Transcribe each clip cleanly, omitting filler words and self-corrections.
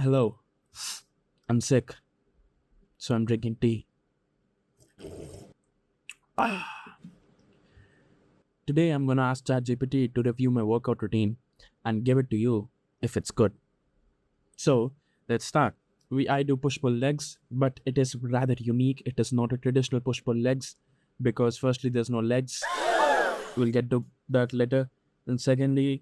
Hello, I'm sick, so I'm drinking tea. Today I'm gonna ask ChatGPT to review my workout routine and give it to you if it's good. So let's start. I do push pull legs, but it is rather unique. It is not a traditional push pull legs because firstly there's no legs. We'll get to that later. And secondly,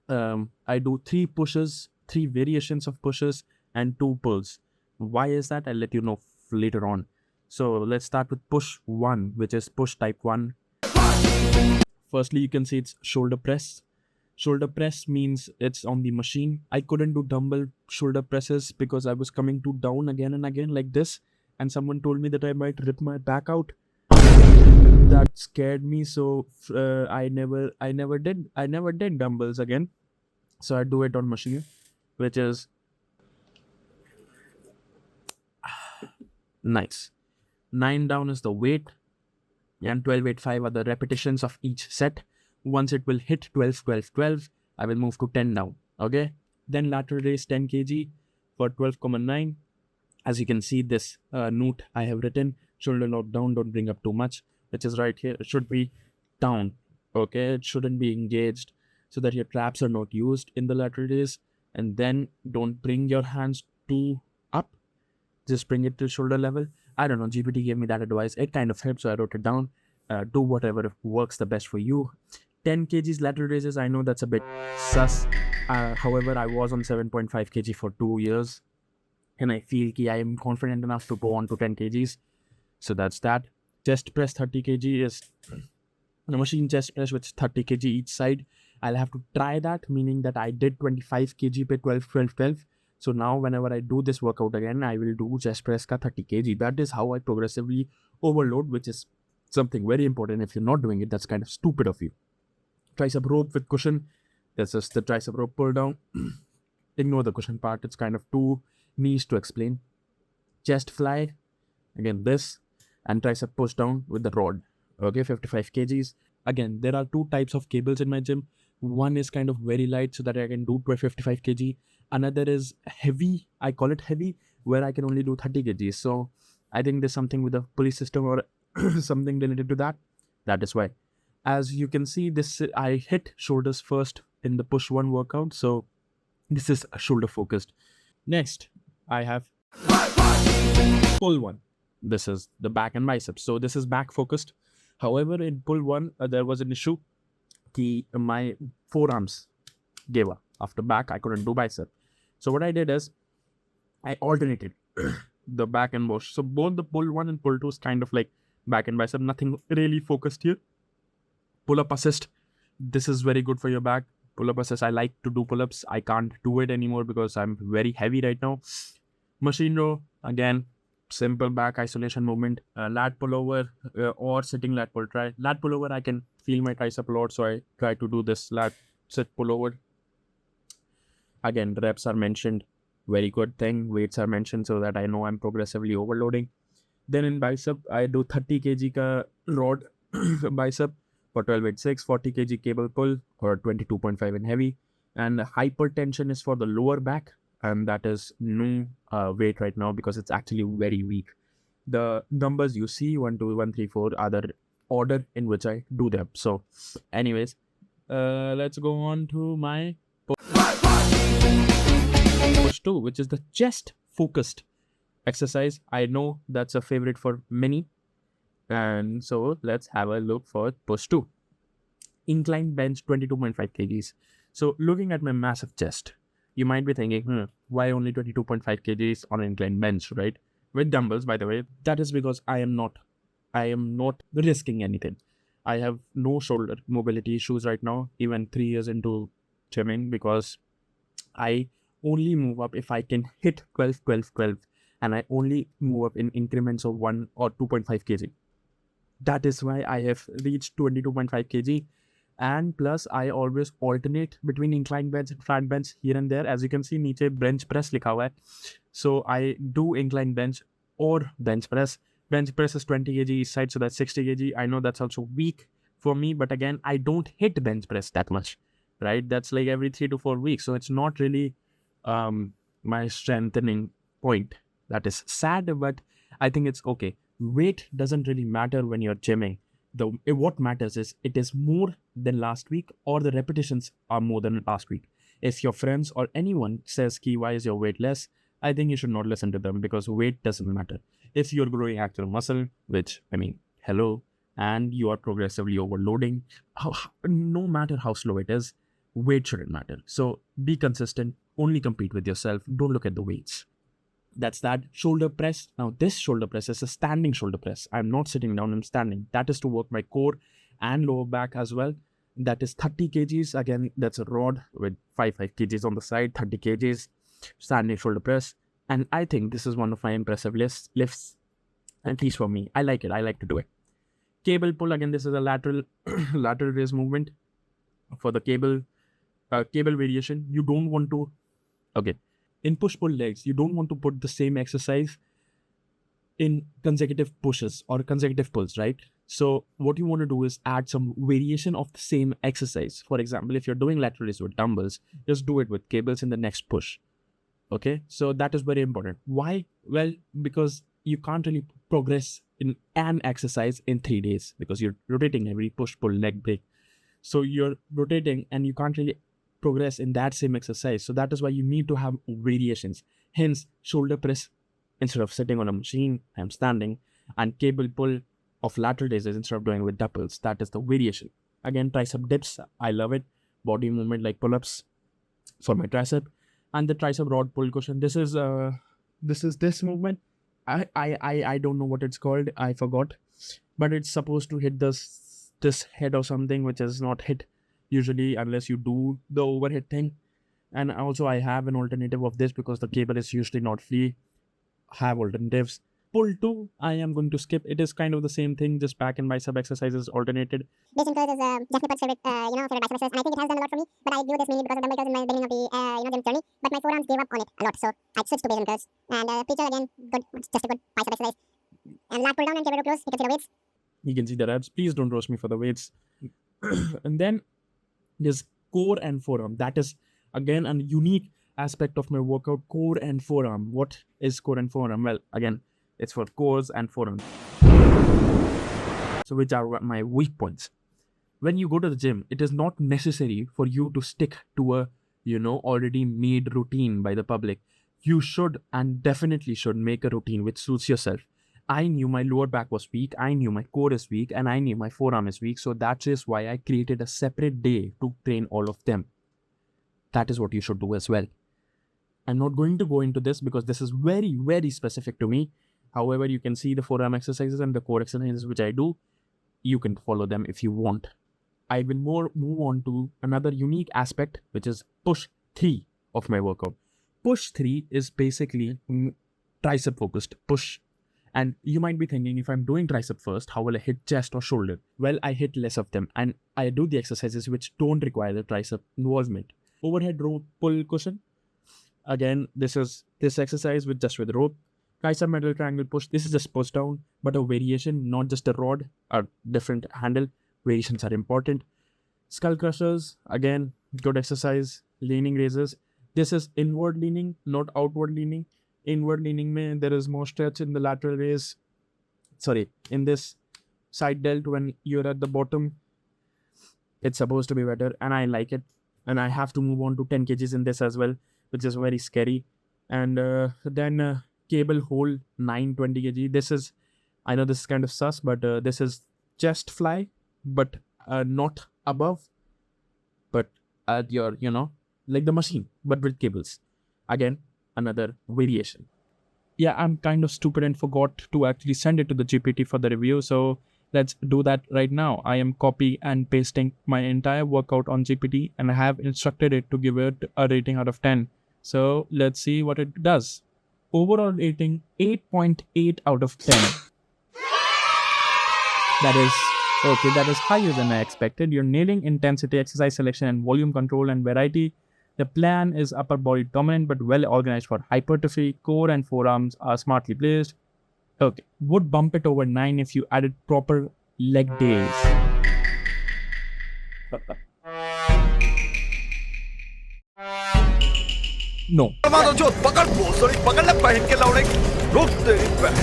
I do three pushes, three variations of pushes, and two pulls. Why is that? I'll let you know later on. So let's start with push one, which is push type one. Firstly, you can see it's shoulder press. Shoulder press means it's on the machine. I couldn't do dumbbell shoulder presses because I was coming too down again and again like this, and someone told me that I might rip my back out. That scared me, so I never did dumbbells again. So I do it on machine, which is nice. 9 down is the weight, and 12, 8, 5 are the repetitions of each set. Once it will hit 12, 12, 12, I will move to 10 down. Okay. Then lateral raise 10 kg for 12,9. As you can see, this note I have written, shoulder lock down, don't bring up too much, which is right here. It should be down. Okay. It shouldn't be engaged so that your traps are not used in the lateral raise. And then don't bring your hands too up. Just bring it to shoulder level. I don't know, GPT gave me that advice. It kind of helped, so I wrote it down. Do whatever works the best for you. 10 kgs lateral raises, I know that's a bit sus. However, I was on 7.5 kg for 2 years, and I feel I am confident enough to go on to 10 kgs. So that's that. Chest press 30 kg is the machine chest press with 30 kg each side. I'll have to try that, meaning that I did 25 kg per 12, 12, 12. So now whenever I do this workout again, I will do chest press ka 30 kg. That is how I progressively overload, which is something very important. If you're not doing it, that's kind of stupid of you. Tricep rope with cushion. That's just the tricep rope pull down. Ignore the cushion part. It's kind of too niche to explain. Chest fly. Again, this. And tricep push down with the rod. Okay, 55 kgs. Again, there are two types of cables in my gym. One is kind of very light so that I can do 55 kg. Another is heavy. I call it heavy, where I can only do 30 kg. So I think there's something with the pulley system or something related to that. That is why. As you can see, this I hit shoulders first in the push one workout. So this is shoulder focused. Next, I have pull one. This is the back and biceps. So this is back focused. However, in pull one, there was an issue. My forearms gave up. After back, I couldn't do bicep. So what I did is I alternated the back and push. So both the pull one and pull two is kind of like back and bicep. Nothing really focused here. Pull up assist. This is very good for your back. Pull up assist. I like to do pull ups. I can't do it anymore because I'm very heavy right now. Machine row. Again, simple back isolation movement. Lat pull over or sitting lat pull. Try lat pull over. I can feel my tricep a lot, so I try to do this lat sit pull over. Again, reps are mentioned. Very good thing. Weights are mentioned so that I know I'm progressively overloading. Then in bicep, I do 30 kg ka rod bicep for 12.86, 40 kg cable pull or 22.5 in heavy. And hypertension is for the lower back, and that is no weight right now because it's actually very weak. The numbers you see 1, 2, 1, 3, 4 are the order in which I do them. So anyways, let's go on to my push 2, which is the chest focused exercise. I know that's a favorite for many, and so let's have a look for push 2. Incline bench 22.5 kgs. So looking at my massive chest, you might be thinking, why only 22.5 kgs on an incline bench, right? With dumbbells, by the way. That is because I am not risking anything. I have no shoulder mobility issues right now, even 3 years into gymming, because I only move up if I can hit 12, 12, 12, and I only move up in increments of 1 or 2.5 kg. That is why I have reached 22.5 kg. And plus, I always alternate between incline bench and flat bench here and there. As you can see, niche bench press likha hua hai. So I do incline bench or bench press. Bench press is 20 kg each side, so that's 60 kg. I know that's also weak for me, but again, I don't hit bench press that much, right? That's like every 3 to 4 weeks. So it's not really my strengthening point. That is sad, but I think it's okay. Weight doesn't really matter when you're gymming. What matters is it is more than last week, or the repetitions are more than last week. If your friends or anyone says, "Ki, why is your weight less?" I think you should not listen to them, because weight doesn't matter. If you're growing actual muscle, which, I mean, hello, and you are progressively overloading, no matter how slow it is, weight shouldn't matter. So be consistent, only compete with yourself, don't look at the weights. That's that. Shoulder press. Now this shoulder press is a standing shoulder press. I'm not sitting down, I'm standing. That is to work my core and lower back as well. That is 30 kgs. Again, that's a rod with 5 kgs on the side, 30 kgs, standing shoulder press. And I think this is one of my impressive lifts, at least for me. I like it. I like to do it. Cable pull. Again, this is a lateral lateral raise movement. For the cable variation, you don't want to, okay, in push-pull legs, you don't want to put the same exercise in consecutive pushes or consecutive pulls, right? So what you want to do is add some variation of the same exercise. For example, if you're doing lateral raise with dumbbells, just do it with cables in the next push. Okay, so that is very important. Why? Well, because you can't really progress in an exercise in 3 days, because you're rotating every push-pull leg break. So you're rotating and you can't really progress in that same exercise. So that is why you need to have variations. Hence, shoulder press, instead of sitting on a machine, I'm standing, and cable pull of lateral raises instead of doing with doubles. That is the variation. Again, tricep dips, I love it. Body movement like pull-ups for my tricep, and the tricep rod pull cushion. This is this movement. I don't know what it's called. I forgot, but it's supposed to hit this head or something, which is not hit usually unless you do the overhead thing. And also I have an alternative of this, because the cable is usually not free. Have alternatives. Pull 2, I am going to skip. It is kind of the same thing, just back and bicep exercises alternated. Base and curls is Jeff Nippard's favorite, favorite bicep exercise, and I think it has done a lot for me. But I do this mainly because of dumbbell curls in my beginning of the gym journey. But my forearms gave up on it a lot, so I switched to base and curls. And preacher again, good, just a good bicep exercise. And lat pull down and cable close. You can see the weights. You can see the reps. Please don't roast me for the weights. And then there's core and forearm. That is again a unique aspect of my workout, core and forearm. What is core and forearm? Well, again, it's for cores and forearms. So which are my weak points. When you go to the gym, it is not necessary for you to stick to a, already made routine by the public. You should, and definitely should, make a routine which suits yourself. I knew my lower back was weak, I knew my core is weak, and I knew my forearm is weak. So that is why I created a separate day to train all of them. That is what you should do as well. I'm not going to go into this because this is very, very specific to me. However, you can see the forearm exercises and the core exercises which I do. You can follow them if you want. I will move on to another unique aspect, which is push 3 of my workout. Push 3 is basically tricep focused push. And you might be thinking, if I'm doing tricep first, how will I hit chest or shoulder? Well, I hit less of them, and I do the exercises which don't require the tricep involvement. Overhead rope pull cushion. Again, this is this exercise with rope. Tricep middle triangle push. This is just push down, but a variation, not just a rod, a different handle. Variations are important. Skull crushers. Again, good exercise. Leaning raises. This is inward leaning, not outward leaning. Inward leaning mein there is more stretch in the lateral raise. Sorry, in this side delt when you're at the bottom, it's supposed to be better, and I like it. And I have to move on to 10 kgs in this as well, which is very scary. And then cable hold 920 kg. This is, I know this is kind of sus, but this is chest fly, but not above, but at your, like the machine, but with cables. Again, another variation. Yeah, I'm kind of stupid and forgot to actually send it to the GPT for the review. So let's do that right now. I am copy and pasting my entire workout on GPT, and I have instructed it to give it a rating out of 10. So let's see what it does. Overall rating 8.8 out of 10. That is higher than I expected. You're nailing intensity, exercise selection, and volume control and variety. The plan is upper body dominant but well organized for hypertrophy. Core and forearms are smartly placed. Okay, would bump it over 9 if you added proper leg days. No. पकड़ भोसड़ी पकड़ ले पहन के लौड़े रुक तेरी बहन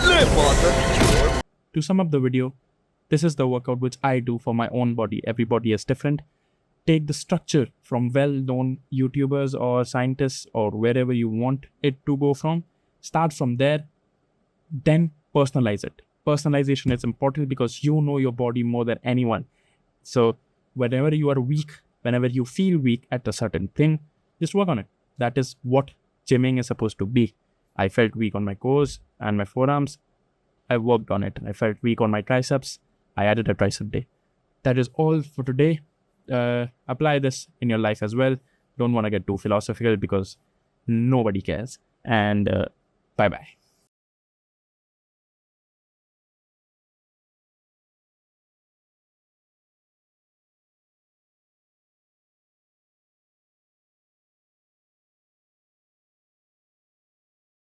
ले माता To sum up the video, this is the workout which I do for my own body. Everybody is different. Take the structure from well-known YouTubers or scientists or wherever you want it to go from. Start from there, then personalize it. Personalization is important because you know your body more than anyone. So whenever you are weak, whenever you feel weak at a certain thing, just work on it. That is what gymming is supposed to be. I felt weak on my cores and my forearms. I worked on it. I felt weak on my triceps. I added a tricep day. That is all for today. Apply this in your life as well. Don't want to get too philosophical because nobody cares. And bye-bye.